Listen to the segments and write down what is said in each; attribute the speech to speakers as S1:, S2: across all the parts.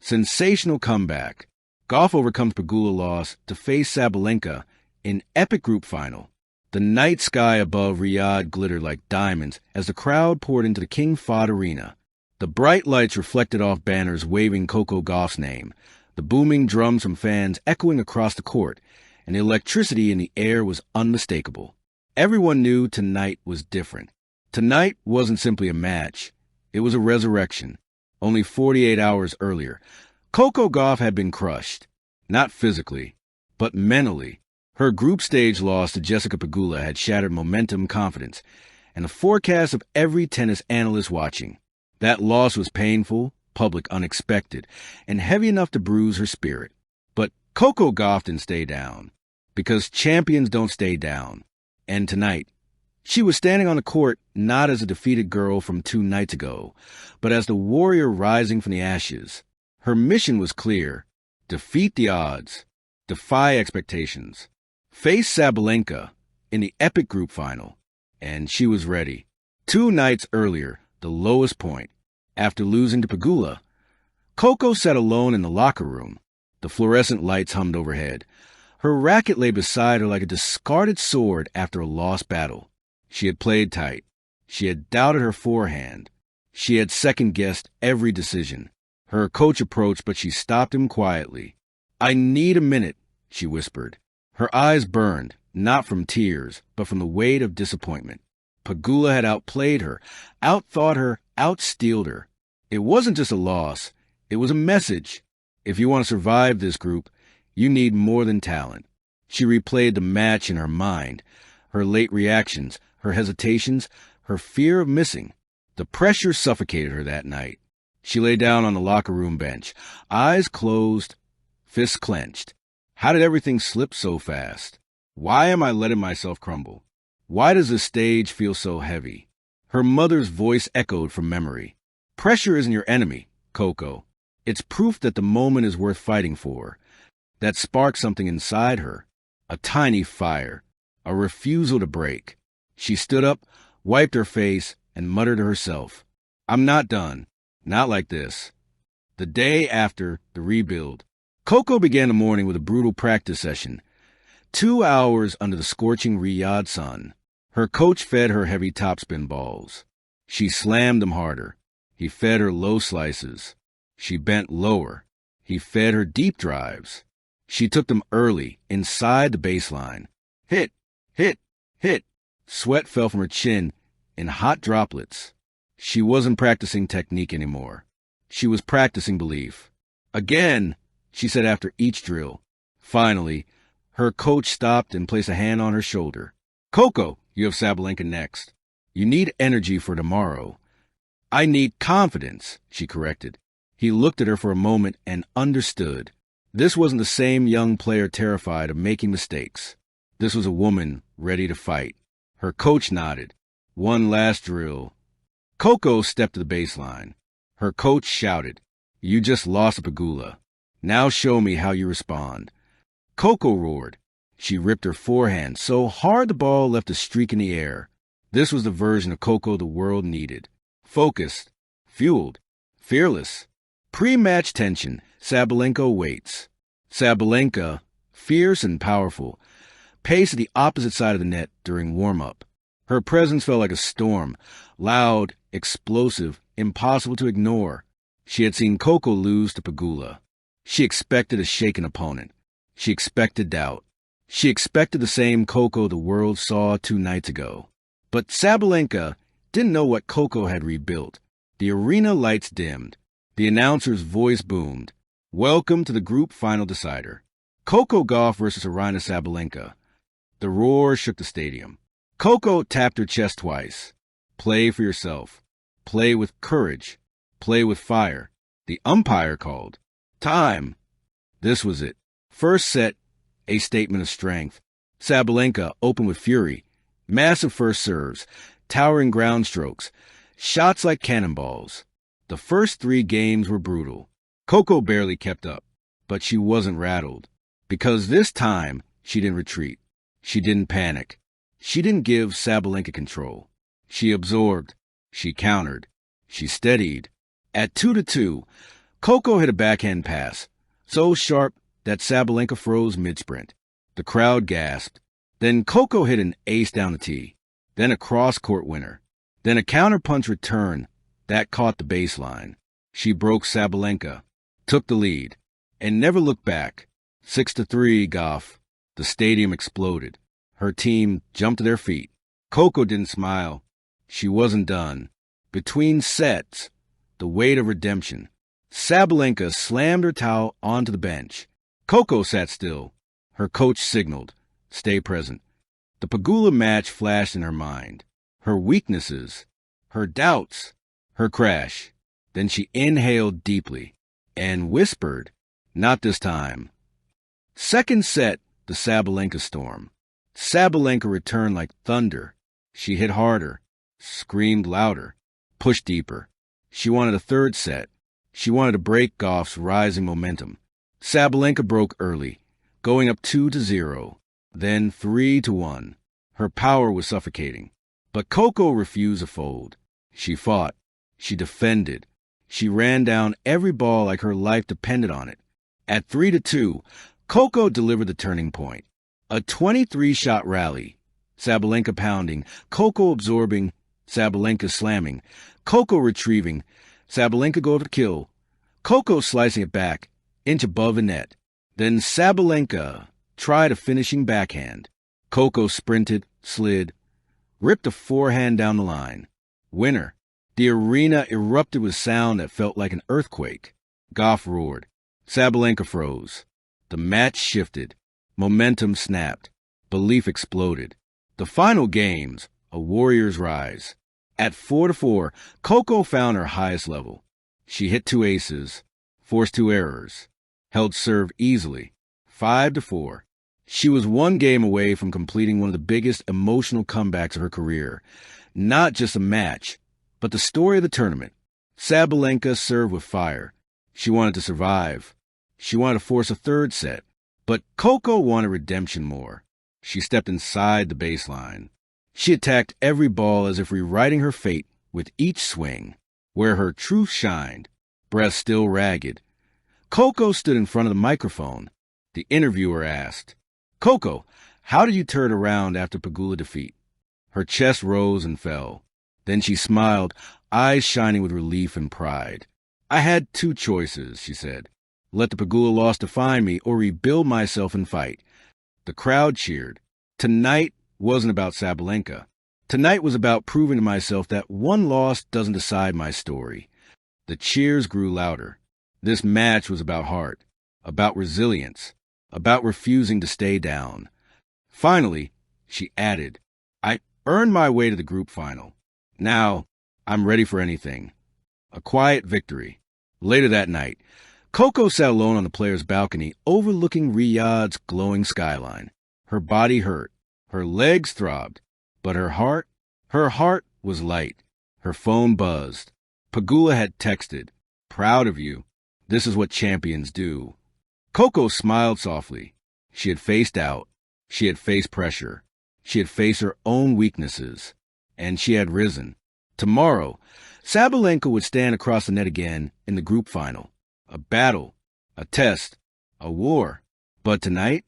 S1: Sensational comeback. Gauff overcomes Pegula loss to face Sabalenka in epic group final. The night sky above Riyadh glittered like diamonds as the crowd poured into the King Fahd Arena. The bright lights reflected off banners waving Coco Gauff's name, the booming drums from fans echoing across the court, and the electricity in the air was unmistakable. Everyone knew tonight was different. Tonight wasn't simply a match. It was a resurrection. Only 48 hours earlier, Coco Gauff had been crushed. Not physically, but mentally. Her group stage loss to Jessica Pegula had shattered momentum, confidence, and the forecast of every tennis analyst watching. That loss was painful, public, unexpected, and heavy enough to bruise her spirit. But Coco Gauff didn't stay down, because champions don't stay down. And tonight, she was standing on the court not as a defeated girl from 2 nights ago, but as the warrior rising from the ashes. Her mission was clear: defeat the odds, defy expectations, face Sabalenka in the epic group final. And she was ready. 2 nights earlier, the lowest point, after losing to Pegula, Coco sat alone in the locker room. The fluorescent lights hummed overhead. Her racket lay beside her like a discarded sword after a lost battle. She had played tight. She had doubted her forehand. She had second-guessed every decision. Her coach approached, but she stopped him quietly. "I need a minute," she whispered. Her eyes burned, not from tears, but from the weight of disappointment. Pegula had outplayed her, outthought her, outsteeled her. It wasn't just a loss. It was a message. If you want to survive this group, you need more than talent. She replayed the match in her mind, her late reactions, her hesitations, her fear of missing. The pressure suffocated her that night. She lay down on the locker room bench, eyes closed, fists clenched. How did everything slip so fast? Why am I letting myself crumble? Why does the stage feel so heavy? Her mother's voice echoed from memory. Pressure isn't your enemy, Coco. It's proof that the moment is worth fighting for. That sparked something inside her. A tiny fire. A refusal to break. She stood up, wiped her face, and muttered to herself, "I'm not done. Not like this." The day after the rebuild, Coco began the morning with a brutal practice session. 2 hours under the scorching Riyadh sun. Her coach fed her heavy topspin balls. She slammed them harder. He fed her low slices. She bent lower. He fed her deep drives. She took them early, inside the baseline. Hit, hit, hit. Sweat fell from her chin in hot droplets. She wasn't practicing technique anymore. She was practicing belief. "Again," she said after each drill. Finally, her coach stopped and placed a hand on her shoulder. "Coco, you have Sabalenka next. You need energy for tomorrow." "I need confidence," she corrected. He looked at her for a moment and understood. This wasn't the same young player terrified of making mistakes. This was a woman ready to fight. Her coach nodded. One last drill. Coco stepped to the baseline. Her coach shouted, "You just lost to Pegula. Now show me how you respond." Coco roared. She ripped her forehand so hard the ball left a streak in the air. This was the version of Coco the world needed. Focused, fueled, fearless. Pre-match tension, Sabalenka waits. Sabalenka, fierce and powerful, paced at the opposite side of the net during warm-up. Her presence felt like a storm, loud, explosive, impossible to ignore. She had seen Coco lose to Pegula. She expected a shaken opponent. She expected doubt. She expected the same Coco the world saw 2 nights ago. But Sabalenka didn't know what Coco had rebuilt. The arena lights dimmed. The announcer's voice boomed. "Welcome to the group final decider. Coco Gauff versus Aryna Sabalenka." The roar shook the stadium. Coco tapped her chest twice. "Play for yourself. Play with courage. Play with fire." The umpire called. "Time." This was it. First set, a statement of strength. Sabalenka opened with fury. Massive first serves, towering ground strokes, shots like cannonballs. The first 3 games were brutal. Coco barely kept up, but she wasn't rattled. Because this time, she didn't retreat. She didn't panic. She didn't give Sabalenka control. She absorbed. She countered. She steadied. At 2-2, Coco hit a backhand pass, so sharp that Sabalenka froze mid-sprint. The crowd gasped. Then Coco hit an ace down the tee. Then a cross-court winner. Then a counter-punch return that caught the baseline. She broke Sabalenka, took the lead, and never looked back. 6-3, Gauff. The stadium exploded. Her team jumped to their feet. Coco didn't smile. She wasn't done. Between sets, the weight of redemption, Sabalenka slammed her towel onto the bench. Coco sat still. Her coach signaled, "Stay present." The Pegula match flashed in her mind. Her weaknesses, her doubts, her crash. Then she inhaled deeply and whispered, "Not this time." Second set, the Sabalenka storm. Sabalenka returned like thunder. She hit harder, screamed louder, pushed deeper. She wanted a third set. She wanted to break Gauff's rising momentum. Sabalenka broke early, going up 2-0, then 3-1. Her power was suffocating. But Coco refused to fold. She fought. She defended. She ran down every ball like her life depended on it. At 3-2, Coco delivered the turning point. A 23-shot rally. Sabalenka pounding, Coco absorbing, Sabalenka slamming, Coco retrieving, Sabalenka go for the kill, Coco slicing it back, inch above the net. Then Sabalenka tried a finishing backhand. Coco sprinted, slid, ripped a forehand down the line. Winner. The arena erupted with sound that felt like an earthquake. Gauff roared. Sabalenka froze. The match shifted. Momentum snapped. Belief exploded. The final games, a warrior's rise. At 4-4, Coco found her highest level. She hit 2 aces, forced 2 errors, held serve easily, 5-4. She was 1 game away from completing one of the biggest emotional comebacks of her career. Not just a match, but the story of the tournament. Sabalenka served with fire. She wanted to survive. She wanted to force a third set. But Coco wanted redemption more. She stepped inside the baseline. She attacked every ball as if rewriting her fate with each swing. Where her truth shined, breath still ragged. Coco stood in front of the microphone. The interviewer asked, "Coco, how did you turn around after Pegula defeat?" Her chest rose and fell. Then she smiled, eyes shining with relief and pride. "I had 2 choices," she said. "Let the Pegula loss define me or rebuild myself and fight." The crowd cheered. Tonight wasn't about Sabalenka. Tonight was about proving to myself that 1 loss doesn't decide my story. The cheers grew louder. This match was about heart, about resilience, about refusing to stay down. Finally, she added, "I earned my way to the group final. Now, I'm ready for anything." A quiet victory. Later that night, Coco sat alone on the players' balcony overlooking Riyadh's glowing skyline. Her body hurt. Her legs throbbed. But her heart was light. Her phone buzzed. Pegula had texted, "Proud of you. This is what champions do." Coco smiled softly. She had faced doubt. She had faced pressure. She had faced her own weaknesses. And she had risen. Tomorrow, Sabalenka would stand across the net again in the group final. A battle, a test, a war. But tonight,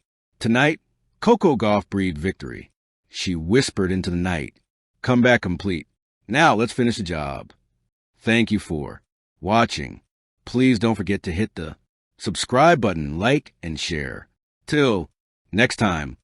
S1: Coco Gauff breathed victory. She whispered into the night, "Come back complete. Now let's finish the job." Thank you for watching. Please don't forget to hit the subscribe button, like, and share. Till next time.